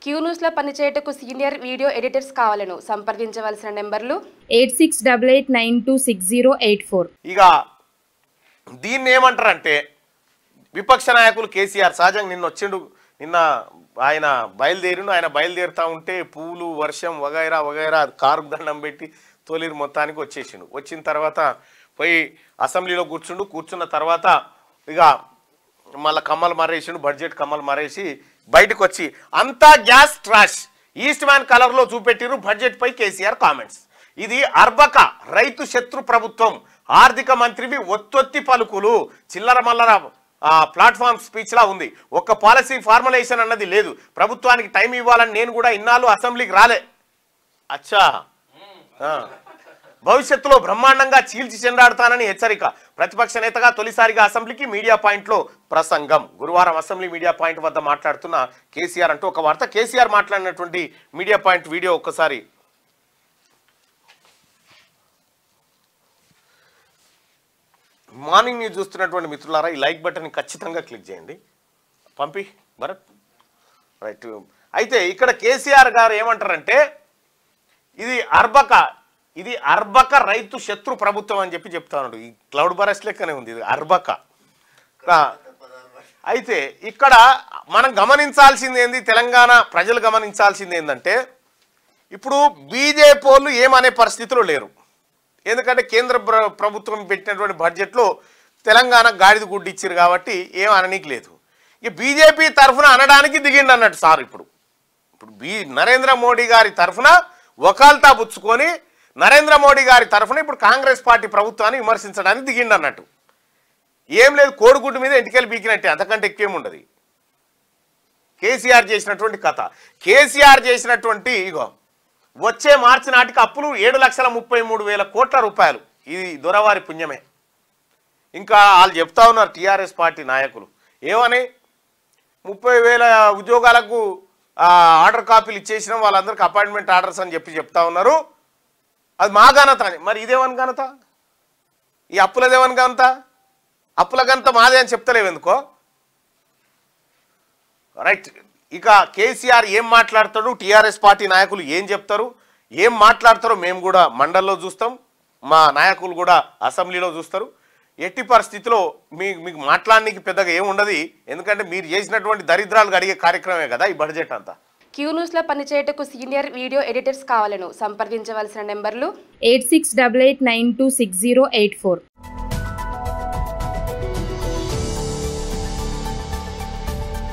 Q news లో పనిచేయటకు senior video editors కావాలను సంప్రదించవలసిన నెంబర్లు 8688926084. ఇక దీన్ని ఏమంటారంటే విపక్ష నాయకులు కేసీఆర్ సహజంగా నిన్న ఆయన బయలుదేరుతా ఉంటే పూలు వర్షం వగైరా కారుకు దండం పెట్టి తొలిరు మొత్తానికి వచ్చేసిండు. వచ్చిన తర్వాత పోయి అసెంబ్లీలో కూర్చున్న తర్వాత ఇక మళ్ళీ కమ్మలు మారేసిండు, బడ్జెట్ కమ్మలు మారేసి బయటకు వచ్చి అంతా గ్యాస్ ట్రాష్ ఈస్ట్ మ్యాన్ కలర్లో చూపెట్టిరు బడ్జెట్ పై కేసీఆర్ కామెంట్స్. ఇది అర్బక రైతు శత్రు ప్రభుత్వం, ఆర్థిక మంత్రివి ఒత్తొత్తి పలుకులు, చిల్లర మల్లర ప్లాట్ఫామ్ స్పీచ్ లా ఉంది. ఒక్క పాలసీ ఫార్ములేషన్ అన్నది లేదు. ప్రభుత్వానికి టైం ఇవ్వాలని నేను కూడా ఇన్నాళ్ళు అసెంబ్లీకి రాలే. అచ్చా భవిష్యత్తులో బ్రహ్మాండంగా చీల్చి చెండాడుతానని హెచ్చరిక. ప్రతిపక్ష నేతగా తొలిసారిగా అసెంబ్లీకి మీడియా పాయింట్లో ప్రసంగం. గురువారం అసెంబ్లీ మీడియా పాయింట్ వద్ద మాట్లాడుతున్న కేసీఆర్ అంటూ ఒక వార్త. కేసీఆర్ మాట్లాడినటువంటి మీడియా పాయింట్ వీడియో ఒక్కసారి మార్నింగ్ న్యూస్ చూస్తున్నటువంటి మిత్రులారా ఈ లైక్ బటన్ ఖచ్చితంగా క్లిక్ చేయండి. పంపి భరత్ రైట్. అయితే ఇక్కడ కేసీఆర్ గారు ఏమంటారంటే ఇది అర్బక రైతు శత్రు ప్రభుత్వం అని చెప్తా ఉన్నాడు. ఈ క్లౌడ్ బరస్ లెక్కనే ఉంది ఇది అర్బక. అయితే ఇక్కడ మనం గమనించాల్సింది ఏంది, తెలంగాణ ప్రజలు గమనించాల్సింది ఏంటంటే ఇప్పుడు బీజేపీ వాళ్ళు ఏమనే పరిస్థితిలో లేరు. ఎందుకంటే కేంద్ర ప్రభుత్వం పెట్టినటువంటి బడ్జెట్లో తెలంగాణ గాడిద గుడ్డు ఇచ్చారు కాబట్టి ఏం అననీకి లేదు. ఇక బీజేపీ తరఫున అనడానికి దిగిండి అన్నట్టు సార్. ఇప్పుడు నరేంద్ర మోడీ గారి తరఫున వకాల్తా పుచ్చుకొని నరేంద్ర మోడీ గారి తరఫున ఇప్పుడు కాంగ్రెస్ పార్టీ ప్రభుత్వాన్ని విమర్శించడానికి దిగిండి అన్నట్టు. ఏం లేదు, కోడిగుడ్డు మీద ఎంటికెళ్ళి బీకినట్టే, అంతకంటే ఎక్కువేముండదు. కేసీఆర్ చేసినటువంటి కథ, కేసీఆర్ చేసినటువంటి ఇగో వచ్చే మార్చి నాటికి అప్పులు 7,33,000 కోట్ల రూపాయలు. ఇది దొరవారి పుణ్యమే. ఇంకా వాళ్ళు చెప్తా ఉన్నారు టీఆర్ఎస్ పార్టీ నాయకులు ఏమని 30,000 ఉద్యోగాలకు ఆర్డర్ కాపీలు ఇచ్చేసిన వాళ్ళందరికీ అపాయింట్మెంట్ ఆర్డర్స్ అని చెప్తా ఉన్నారు. అది మా ఘనత అని. మరి ఇదేమని ఘనత, ఈ అప్పులదేమని ఘనత, అప్పుల ఘనత మాదే అని చెప్తలేవు ఎందుకో. రైట్. ఇక కేసీఆర్ ఏం మాట్లాడతాడు, టీఆర్ఎస్ పార్టీ నాయకులు ఏం చెప్తారు, ఏం మాట్లాడతారో మేము కూడా మండల్లో చూస్తాం, మా నాయకులు కూడా అసెంబ్లీలో చూస్తారు. ఎట్టి పరిస్థితిలో మీకు మాట్లాడడానికి పెద్దగా ఏముండదు. ఎందుకంటే మీరు చేసినటువంటి దరిద్రాలు అడిగే కార్యక్రమే కదా ఈ బడ్జెట్ అంతా. క్యూ న్యూస్ లో పనిచేయటకు సీనియర్ వీడియో ఎడిటర్స్ కావాలను సంప్రదించవలసిన నెంబర్లు 8688926084.